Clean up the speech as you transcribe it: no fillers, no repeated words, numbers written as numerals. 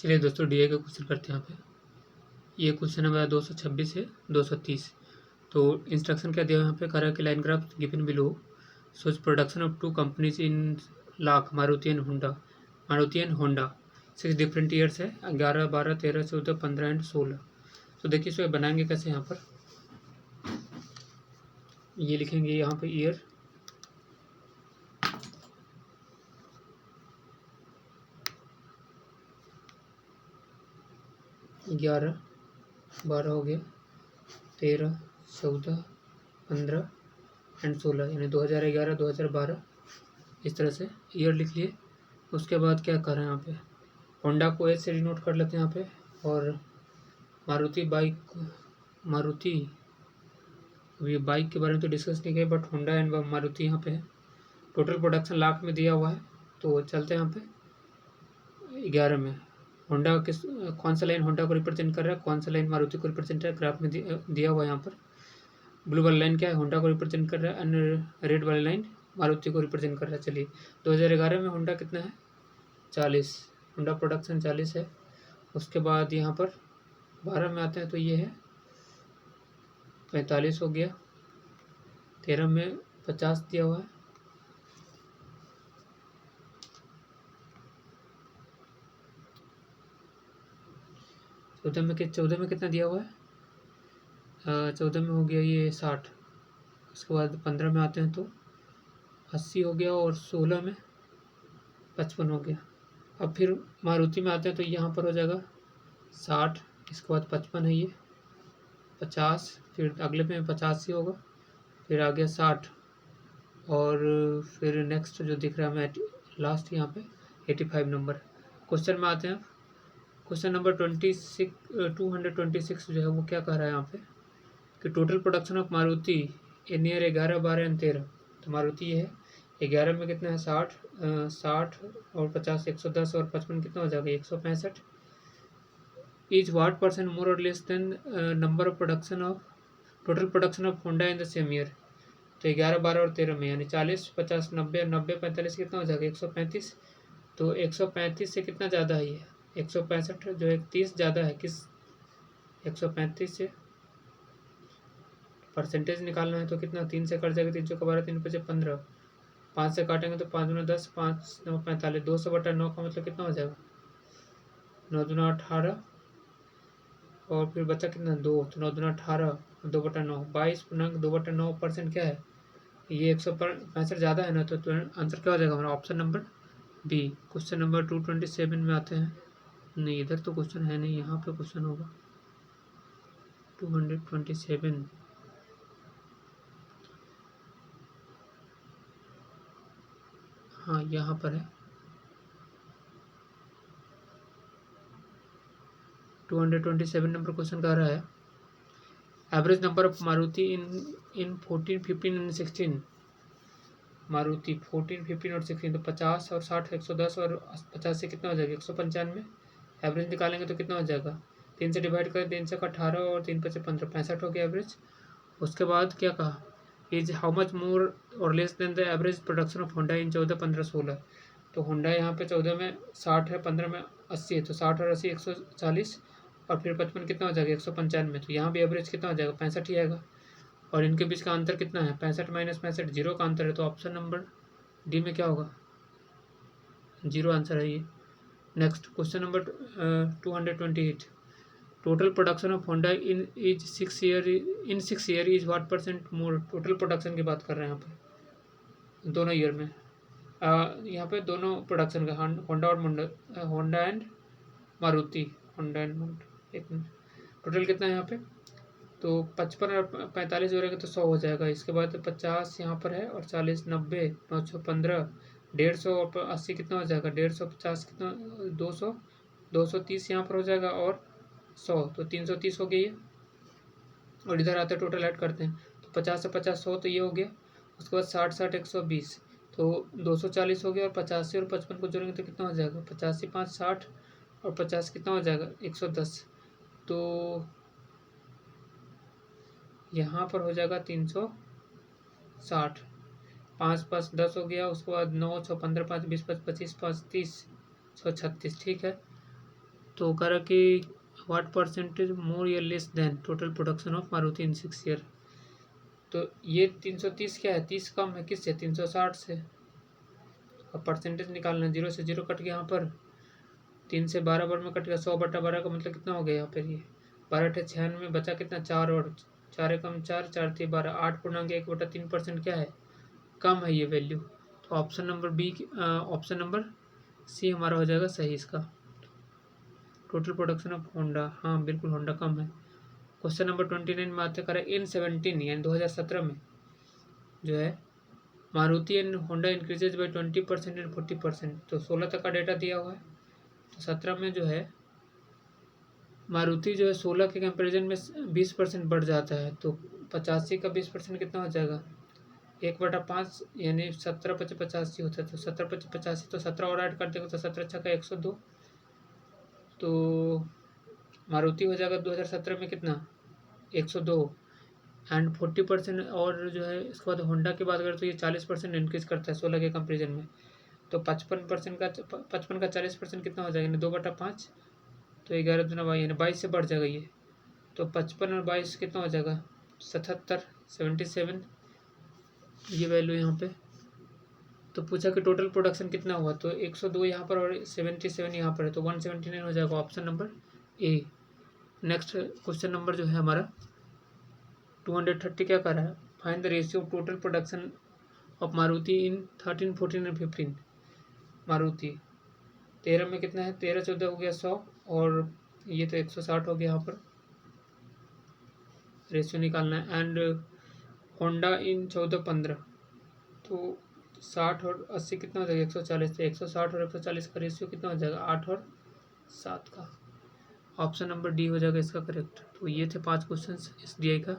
चलिए दोस्तों डीए का क्वेश्चन करते हैं यहाँ पे। ये क्वेश्चन है 226 से 230। तो इंस्ट्रक्शन क्या दिया यहाँ पे, करा कि line graph given below shows production of two companies in lakh, Maruti and Honda 6 different years है, 11, 12, 13, 14, 15 एंड 16। तो देखिए इसको बनाएंगे कैसे। यहाँ पर ये लिखेंगे यहाँ पे ईयर, ग्यारह, 12 हो गया, 13, 14, 15 एंड 16, यानी 2011, 2012 इस तरह से ईयर लिख लिए। उसके बाद क्या कर रहे हैं यहाँ पे, होंडा को एच से डिनोट कर लेते हैं यहाँ पे, और मारुति अभी बाइक के बारे में तो डिस्कस नहीं किया, बट होंडा एंड मारुति यहाँ पे है। टोटल प्रोडक्शन लाख में दिया हुआ है, तो चलते हैं यहाँ पे 11 में। होंडा किस कौन सा लाइन होंडा को रिप्रेजेंट कर रहा है, कौन सा लाइन मारुति को रिप्रेजेंट कर रहा है, ग्राफ में दिया हुआ है। यहाँ पर ब्लू वाला लाइन क्या है, होंडा को रिप्रेजेंट कर रहा है, एंड रेड वाला लाइन मारुति को रिप्रेजेंट कर रहा है। चलिए 2011 में होंडा कितना है, 40, होंडा प्रोडक्शन 40 है। उसके बाद यहाँ पर 12 में आते हैं तो ये है 45 हो गया, 13 में 50 दिया हुआ है, 14 में कितना दिया हुआ है, 14 में हो गया ये 60। उसके बाद 15 में आते हैं तो 80 हो गया, और 16 में 55 हो गया। अब फिर मारुति में आते हैं तो यहाँ पर हो जाएगा 60, इसके बाद 55 है, ये 50, फिर अगले में 85 होगा, फिर आ गया 60, और फिर नेक्स्ट जो दिख रहा है हमें लास्ट यहाँ पे 85 नंबर। क्वेश्चन में आते हैं। क्वेश्चन नंबर 226 जो है वो क्या कह रहा है यहाँ पे कि total production of Maruti in year 11, 12 and 13। तो मारुति ये है, 11 में कितना है 60, 60 और 50 110, और 55 कितना हो जाएगा 165। इज वाट परसेंट मोर और less than number of production of total production of Honda in the same year. तो 11, 12 और 13 में, यानी 40, 50, 90, 90, 45 कितना हो जाएगा 135। तो 135 से कितना ज़्यादा है ये 165, जो है 30 ज़्यादा है किस 135 से। परसेंटेज निकालना है तो कितना, 3 से कट जाएगा, 3 से 12, 3 5 15, 5 से काटेंगे तो 5 दूना 10, 5 9 45, 200/9 का मतलब कितना हो जाएगा 9 दूना 18, और फिर बचा कितना 2, तो 9 दूना 18, 2/9 22.2/9% क्या है ये 165 ज़्यादा है ना। तो आंसर क्या हो जाएगा हमारा option number b. Question number 227 में आते हैं। नहीं, इधर तो क्वेश्चन है नहीं, यहाँ पे क्वेश्चन होगा 227। हाँ यहाँ पर है 227 नंबर क्वेश्चन कह रहा है average number of Maruti in 14, 15 and 16। Maruti 14, 15 और 16, तो 50 और 60, 110, और 50 से कितना हो जाएगा 195। एवरेज निकालेंगे तो कितना हो जाएगा, 3 से डिवाइड करें, 3 से 18 और 3 5 15, 65 हो गया एवरेज। उसके बाद क्या कहा, इज हाउ मच मोर और less than the average production of Honda इन 14, 15, 16। तो होंडा यहाँ पे 14 में 60 है, 15 में 80 है, तो 60 और 80 140, और फिर 55 कितना हो जाएगा 195। तो यहाँ भी एवरेज कितना हो जाएगा 65 ही आएगा, और इनके बीच का अंतर कितना है 65 माइनस 65, 0 का अंतर है। तो ऑप्शन नंबर डी में क्या होगा 0 आंसर है ये। Next question number 228, total production of Honda in 6 year is what percent more. Total production की बात कर रहे हैं यहाँ पे दोनों ईयर में, यहाँ पे दोनों प्रोडक्शन का होंडा और Honda and Maruti, Honda and एक मिनट, टोटल कितना है यहाँ पे, तो 55 और 45 जोड़ेंगे तो 100 हो जाएगा। इसके बाद 50 यहाँ पर है, और 40, 90, 915, 150 और 80 कितना हो जाएगा 150, कितना 200, 230 यहाँ पर हो जाएगा, और 100 तो 330 हो गई है। और इधर आते टोटल ऐड करते हैं तो 50 से 50 100, तो ये हो गया। उसके बाद 60, 60, 120, तो 240 हो गया, और 85 और 55 को जोड़ेंगे तो कितना हो जाएगा 85, 5, 60, और 50 कितना हो जाएगा 110। तो यहाँ पर हो जाएगा 360, 5, 5, 10 हो गया। उसके बाद 9, 6, 15, 5, 20, 25, 25, 5, 30, 136, ठीक है। तो कह रहा कि व्हाट परसेंटेज मोर या less than total production of Maruti in 6 year. तो ये 330 क्या है, 30 कम है किससे, 360 से। अब परसेंटेज निकालना है, 0 से 0 कट गया यहाँ पर, 3 से 12 बार में कट गया, 100/12 का मतलब कितना हो गया यहाँ पर, ये 12×96 बचा कितना, 4, और 4 कम 4, 4 × 12, 8/1/3% क्या है, कम है ये वैल्यू। तो option number b, option number c हमारा हो जाएगा सही इसका। टोटल प्रोडक्शन ऑफ होंडा, हाँ बिल्कुल होंडा कम है। क्वेश्चन नंबर 29 में आते करें इन 17 यानी 2017 में जो है Maruti and Honda increases by 20% and 40%। तो 16 तक का डेटा दिया हुआ है, तो 17 में जो है मारुति जो है 16 के कंपेरिजन में 20% बढ़ जाता है। तो 85 का 20% कितना हो जाएगा, 1/5 यानी 17×5 = 85 होता है। तो 17×5 = 85, तो 17 और ऐड कर देगा तो 17×6 = 102। तो मारुति हो जाएगा 2017 में कितना, 102 एंड 40%। और जो है इसके बाद होंडा की बात करें तो ये 40% इंक्रीज करता है 16 के कंपेरिजन में। तो 55% का 55 का 40% कितना हो जाएगा, यानी 2/5, तो 11 दूना 22 यानी 22 से बढ़ जाएगा ये। तो 55 और 22 कितना हो जाएगा, 77, 77 ये वैल्यू यहाँ पे। तो पूछा कि टोटल प्रोडक्शन कितना हुआ, तो 102 यहाँ पर और 77 यहाँ पर है, तो 179 हो जाएगा option number A. Next question number जो है हमारा 230 क्या कर रहा है, find the ratio of total production of Maruti in 13, 14 and 15। Maruti 13 में कितना है, 13, 14 हो गया 100, और ये तो 160 हो गया यहाँ पर, रेशियो निकालना है। एंड होंडा इन 14, 15, तो 60 और 80 कितना हो जाएगा, 140। तो 160 और 140 का रेशियो कितना हो जाएगा, 8 और 7 का। ऑप्शन नंबर डी हो जाएगा इसका करेक्ट। तो ये थे 5 क्वेश्चन एसडीआई का।